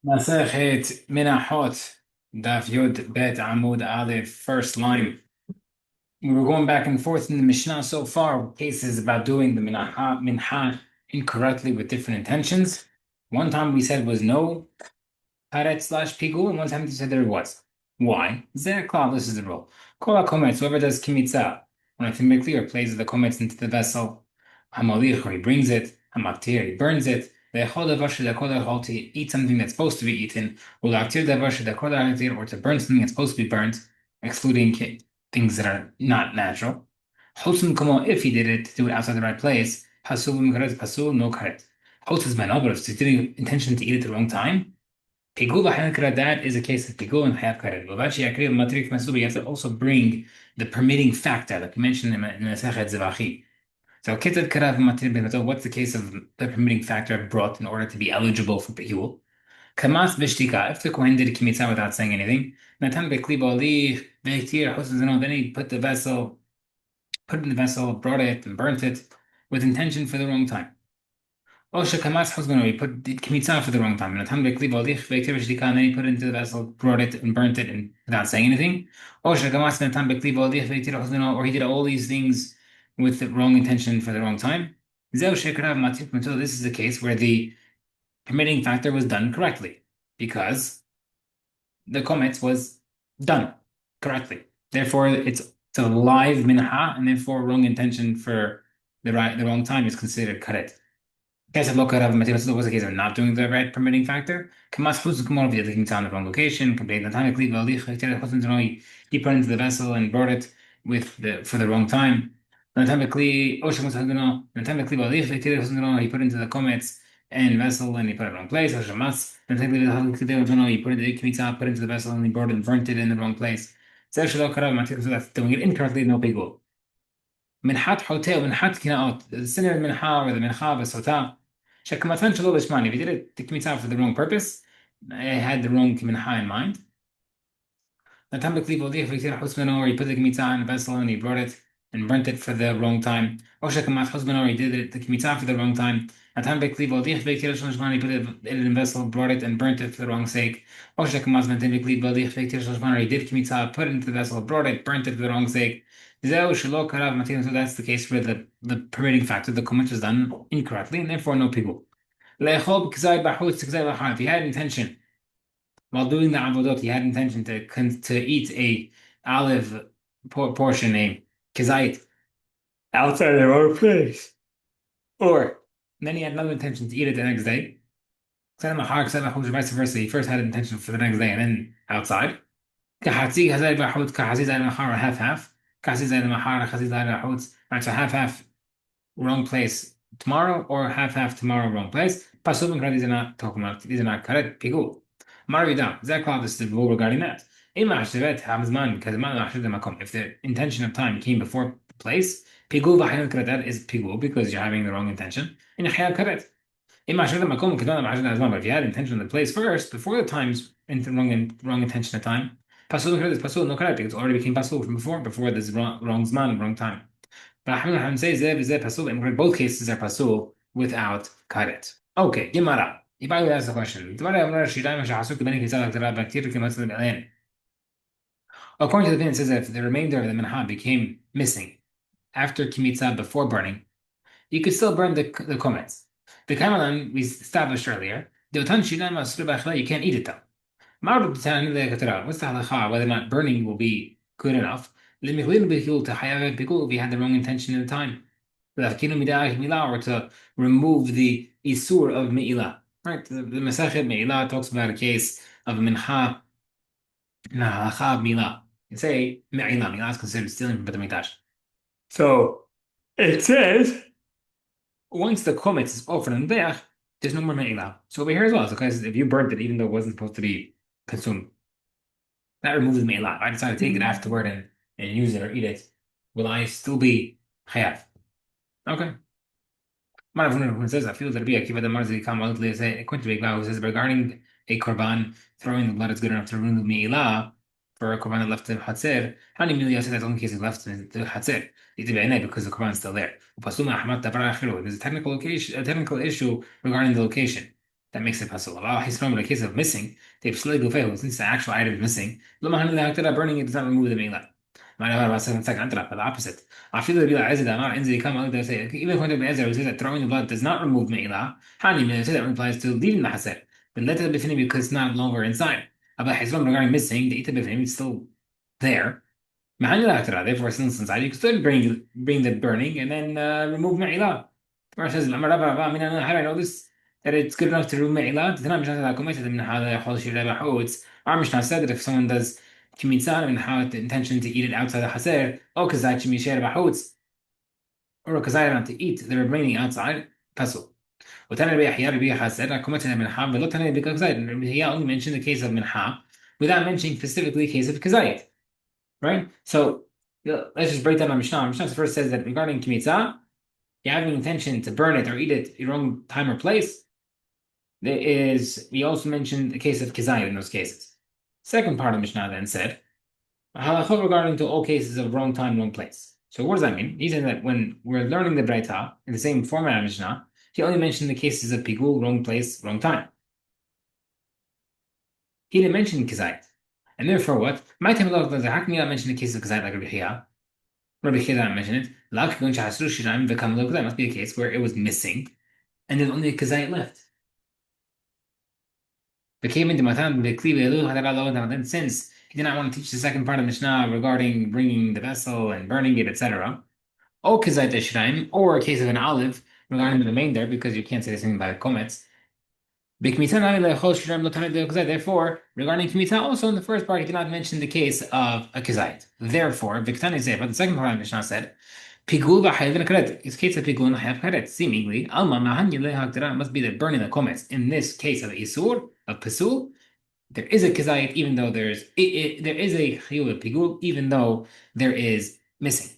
Masechet Menahot Daf Yud Bet Amud Aleph, first line. We were going back and forth in the Mishnah so far, cases about doing the minha incorrectly with different intentions. One time we said was no karet slash pigul, and one time we said there was. Why? Zer klal, this is the rule. Kol hakometz, whoever does kimitza, when I make clear, places the komets into the vessel, hamalich, or he brings it, hamaktir, he burns it, to eat something that's supposed to be eaten, or to burn something that's supposed to be burnt, excluding things that are not natural. If he did it, to do it outside the right place, pasul, no karet. Chutz is but if he did intention to eat it at the wrong time, Pigul v'hayan that is a case of pigul and hayat karet. V'vachi yakriv matrik masubi. You have to also bring the permitting factor, like you mentioned in Masechet Zevachi. So kitzad karav matrik b'matzah. What's the case of the permitting factor brought in order to be eligible for pigul? Kamas v'shtika. If the kohen did kimitza without saying anything, natan bekli b'olich v'ektir chosuzano. Then he put it in the vessel, brought it, and burnt it with intention for the wrong time. Oh, shekamas husband, he put kimitza for the wrong time. And then he put it into the vessel, brought it, and burnt it, and without saying anything. Oh, shekamas or he did all these things with the wrong intention for the wrong time. This is the case where the permitting factor was done correctly, because the komets was done correctly. Therefore, it's a live minha, and therefore wrong intention for the wrong time is considered karet. Case of local materials was a case of not doing the right permitting factor. Kamas Huzkumor via the on the wrong location, complete the time he put into the vessel and brought it with for the wrong time. He put into the comets and vessel and he put it in the wrong place. He put into the vessel and he brought it and burnt it in the wrong place. So that's doing it incorrectly, no big deal. Minhat hotel, minhat kinaot, the sinner minha or the mincha v'sota. Shekmatan shelo lishman. If he did it the kimitza for the wrong purpose, I had the wrong minha in mind. Natam bekli volich v'ktir husband, or he put the kimitza in a vessel and he brought it and burnt it for the wrong time. Or shekamat husband, or he did it the kimitza for the wrong time. Natam bekli volich v'ktir shloshman, he put it in a vessel, brought it and burnt it for the wrong sake. Or shekamat natam bekli volich v'ktir shloshman, or he did kimitza, put it into the vessel, brought it, burnt it for the wrong sake. So that's the case where the permitting factor, the comment was done incorrectly, and therefore no people. If he had intention while doing the avodot, he had intention to eat a olive portion, a kizait, outside their own place, or then he had another intention to eat it the next day. Vice versa. He first had an intention for the next day and then outside. Half half. Right, so half wrong place tomorrow, or half tomorrow wrong place. Pasuk and these are not talking about, these are not correct. Pigul. Marvidam. Zaklah, this is the rule regarding that. If the intention of time came before the place, pigul that is pigul because you're having the wrong intention. In hayal karet. But if you had intention of the place first, before the time's wrong intention of time, pasul is pasul, no correct, because it already became pasul from before this wrong zman, wrong time. But Ahmed says pasul, both cases are pasul without karet. Okay, Gemara. If I would ask the question, according to the opinion, it says that if the remainder of the minha became missing after kimitza before burning, you could still burn the komets. The kamalan we established earlier, you can't eat it though. What's the halacha whether or not burning will be good enough? To if you had the wrong intention at the time. Or to remove the isur of me'ilah. Right? The Masechet Me'ilah talks about a case of mincha halacha of milah. You say me'ilah. Milah is considered stealing from Beit HaMikdash. So it says once the kometz is offered in Beach, there's no more me'ilah. So over here as well, so guys, if you burnt it even though it wasn't supposed to be consumed, that removes the me'ilah. If I decide to take it afterward and use it or eat it, will I still be chayav? Okay. It says, I feel that be Akiva the Marzi Kamal says regarding a korban, throwing the blood is good enough to remove the me'ilah for a korban that left in Hatzer. Hani Milia said that's only case it left in the Hatzer. Because the korban is still there. There's a technical issue regarding the location. that makes it possible. He's from in the case of missing, they've slightly since the actual item is missing. Burning it does not remove the meila. The opposite. I feel the say even when the Ezra says that throwing the blood does not remove meila. Hani that applies to leaving the haser, but let it be because it's not longer inside. About Hezron regarding missing, the ita b'finim is still there. Therefore, since inside, you can still bring the burning and then remove me'ilah. The Gemara says, how do I know this? That it's good enough to remove me'ilah? Our Mishnah said that if someone does kimitzah and how the intention to eat it outside the haser, or kazayt shemisher b'chutz, or kazayt not to eat the remaining outside, pasul. وتاني ربيع حيار ربيع حسر كومتنا من حاب ولو تاني ربيع كزايد. He only mentioned the case of minha without mentioning specifically the case of kazayit. Right? So let's just break down our Mishnah. Our Mishnah first says that regarding Kimitza, you have an intention to burn it or eat it in wrong time or place. We also mentioned the case of Kizayit in those cases. Second part of Mishnah then said, halachot regarding to all cases of wrong time, wrong place. So what does that mean? He said that when we're learning the Breita in the same format of Mishnah, he only mentioned the cases of Pigul, wrong place, wrong time. He didn't mention Kizayit. And therefore, what? My time how can you not mention the case of Kazayit like Rabbi Chia? Rabbi Chia didn't mention it. That must be a case where it was missing, and there's only a Kazayit left. Then since he did not want to teach the second part of Mishnah regarding bringing the vessel and burning it, etc., or Kazayit Shiraim, or a case of an olive regarding the remainder, because you can't say the same about comets. Therefore, regarding Kmitah, also in the first part, he did not mention the case of a Kizayit. Therefore, but the second part of Mishnah said, Pigul is case of Pigul Karet. Seemingly, must be that burning the comets. In this case of Isur, of Pesul, there is a Kizayit, even though there is a Chiyuv of Pigul, even though there is missing.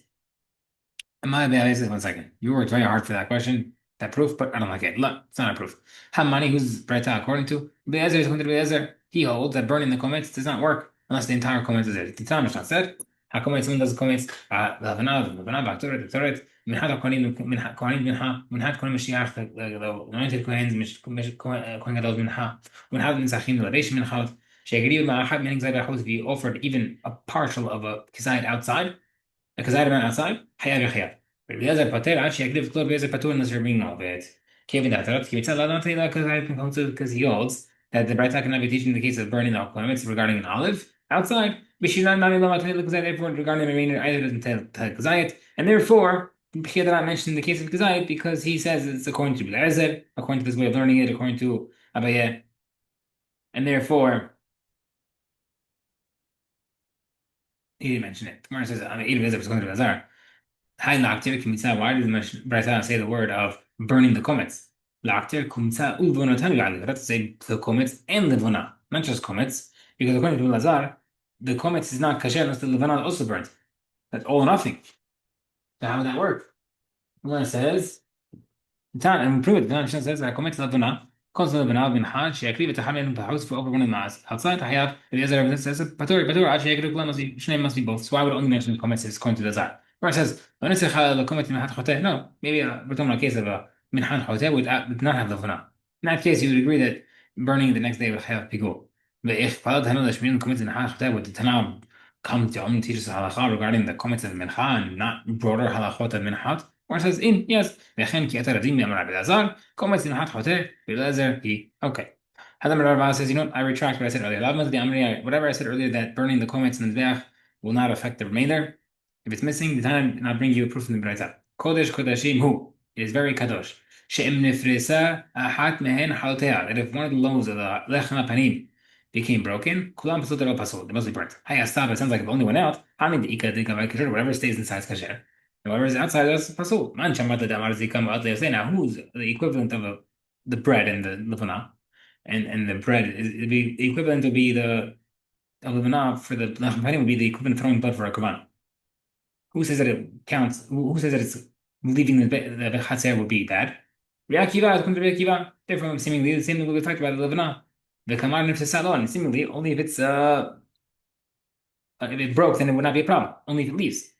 My bad, 1 second. You worked very hard for that question, that proof, but I don't like it. Look, it's not a proof. Hamani, who's Breta according to Be'ezer, is going to Be'ezer. He holds that burning the comments does not work unless the entire comment is there. The Tanah Mishnah said, HaKometz, someone does the comments, Lavanav, Ba'toret, Toret, Minhat Kohanim, Minhat Kohanim Mashiach, the anointed Kohanes, Kohen Gadol Minha, Minhat Nitzachim, Lavesh Minhat, Shegriv Ma'achad, meaning Zayda, if he offered even a partial of a Kizayit outside, because I ran outside, حياة بخيار. Eliezer Pater, actually, I give Klor Eliezer Patur unless you're bringing all of it. Kevin Datarot, because he holds that the Braita cannot be teaching the case of burning the elements regarding an olive outside. Therefore, regarding the remainder, either doesn't tell Kazayit, and therefore, he did not mention the case of Kazayit because he says it's according to Eliezer, according to this way of learning it, according to Abaye, and therefore, he didn't mention it. Gemara says, Eliezer was going to Lazar. Why did the Braita say the word of burning the comets? That's to say the comets and levana, not just comets, because according to Lazar, the comets is not kasher unless the levana also burnt. That's all or nothing. So how would that work? When it says, and we prove it, the Mishnah says that comets levana, comes levana bin had, she agreed to have in the house for over one mass. Outside, I have the other says, Patur, actually, Shneim must be both. So I would only mention the comets is according to Lazar. Where it says, no, maybe we're talking about a case of a minhan hotel would not have the fana. In that case, you would agree that burning the next day would have pigul. But if Palad Hanul Shmin commits in hotel, would the Tanab come to teach us halacha regarding the comments of mincha and not broader halachot of minchat? Where it says, yes, comments in hat hotel, okay. Hadam Rav says, I retract what I said earlier. Whatever I said earlier that burning the comments in the Zbeach will not affect the remainder. If it's missing, the time and I'll bring you a proof from the Braita. Kodesh Kodashim Hu. It is very kadosh. She'em nefresa ahat mehen haltea. That if one of the loaves of the lechna panim became broken, kulam pasut lo pasut. They must be burnt. Hi, Astab, it sounds like if only went out. Hamin the ika dika kasher. Whatever stays inside is kasher. And whatever is outside is pasut. Man shamata damar zikam out there. Now, who's the equivalent of the bread and the levana? And the bread is the equivalent to be the levana for the lechna panim would be the equivalent of throwing blood for a kavan. Who says that it counts? Who says that it's leaving the Chatzer would be bad? Re'akiva is going to Re'akiva. Therefore, seemingly the same thing we talked about the Levana. The Kamar Nefsesalon. Seemingly, only if it's if it broke, then it would not be a problem. Only if it leaves.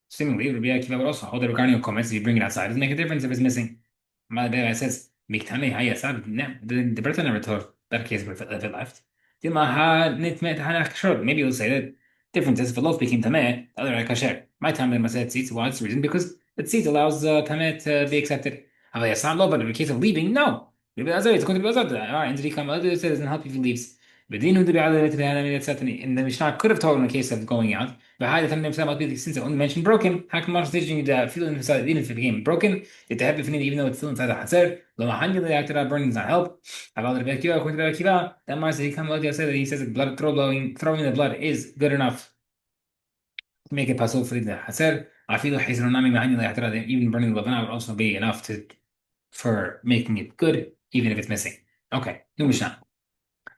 Seemingly, Re'akiva would also hold that regarding your comments. If you bring it outside, it doesn't make a difference if it's missing. Malabera says Miktani haya sab the Britain never told that case with it left. Dima ha nit met hanach short. Maybe you'll say that difference is if a loaf became tameh, the other kasher. My time in Maset seats, why it's the reason because the seat allows tameh to be accepted. Havaya sam lo, but in the case of leaving, no. Maybe that's it's going to be azad. All right, and come other says doesn't help if he leaves. But Dinu to be in the Mishnah could have told in the case of going out. But high the time since it only mentioned broken, how come Moshe teaching you that feeling inside even if it became broken, it have even though it's still inside the Hazer, lo mahanya the actor burning does not help. About the Bekiva, according to the Bekiva, that Mars he come out said that he says that blood throwing the blood is good enough to make it possible for the Hazer. I feel like Hizronami mahanya the actor even burning the Lavana would also be enough to for making it good, even if it's missing. Okay, new Mishnah.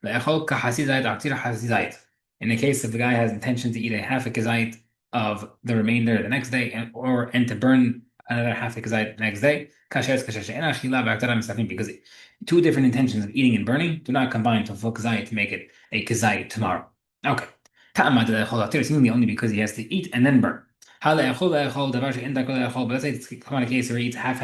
لأخوك كحسيزايت أعطيه حسيزايت. In the case if the guy has intention to eat a half a kazait of the remainder the next day, and to burn another half a kazait the next day, kashes kashesh. And actually, because two different intentions of eating and burning do not combine to a full kazait to make it a kazait tomorrow. Okay. Ta'amad le'echol seemingly only because he has to eat and then burn. But let's say it's come on a case where he eats half.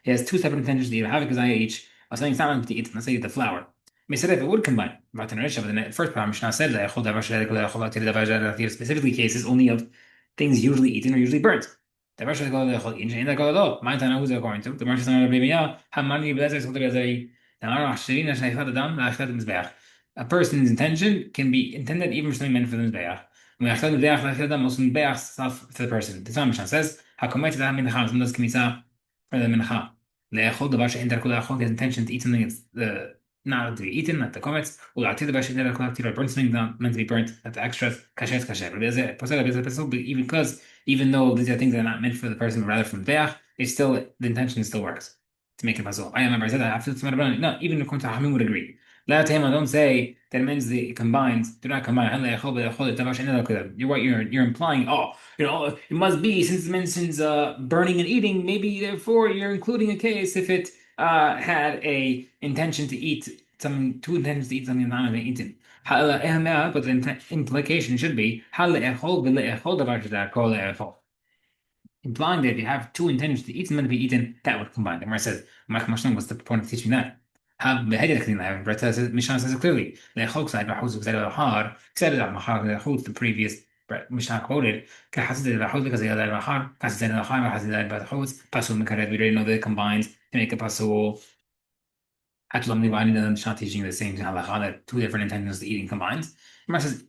He has two separate intentions to eat half a kazait each of something it's not meant to eat. Let's say the flour. Misref, it would combine. But the first part, Mishnah said that specifically cases only of things usually eaten or usually burnt. My Tana, who's according to the Marshal a person's intention can be intended even for something meant for the Mizbeach. For the person. The Mishnah says, "Hakomet does kmitza for the mincha. His intention to eat something that's not to be eaten, not the comets. Burn something not meant to be burnt, not the extras. Kasher, kasher. Even because, even though these are things that are not meant for the person, but rather from Beach, it's still the intention still works to make it puzzle. I remember I said that after the no, even according to Hamim would agree. Don't say that it means the combines do not combine. You're what you're implying. Oh, it must be since it mentions burning and eating. Maybe therefore you're including a case if it had a intention to eat something, two intentions to eat something not been eaten. But the implication should be implying that if you have two intentions to eat something to be eaten, that would combine. The Gemara says, what's the point of teaching that? Mishnah says it clearly. The previous Mishnah quoted, because we already know that it combines to make a pasul. Actually, it's not teaching the same halacha that two different intentions to eating combined. Gemara says,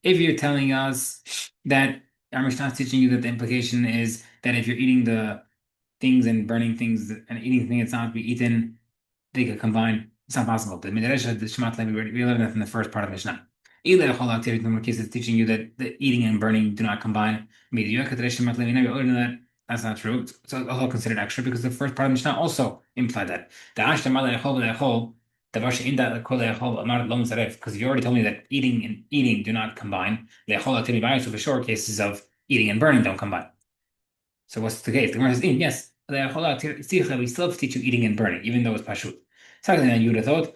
if you're telling us that our Mishnah is teaching you that the implication is that if you're eating the things and burning things and eating things that's not to be eaten, they could combine. It's not possible. The Midrash, the Shema we learned that from the first part of Mishnah. In case it's teaching you that the eating and burning do not combine. That's not true. So it's also considered extra because the first part of Mishnah also implied that. Because you already told me that eating and eating do not combine. So for sure, cases of eating and burning don't combine. So what's the case? The Gemara says, yes, we still have to teach you eating and burning, even though it's pashut. Secondly, you would have thought,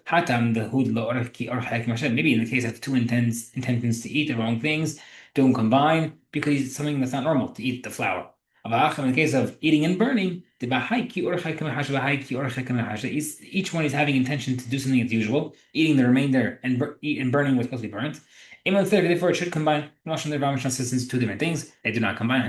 maybe in the case of two intentions to eat the wrong things, don't combine because it's something that's not normal to eat the flour. In the case of eating and burning, each one is having intention to do something as usual, eating the remainder and burning what's supposed to be burnt. Therefore, it should combine. Since two different things, they do not combine.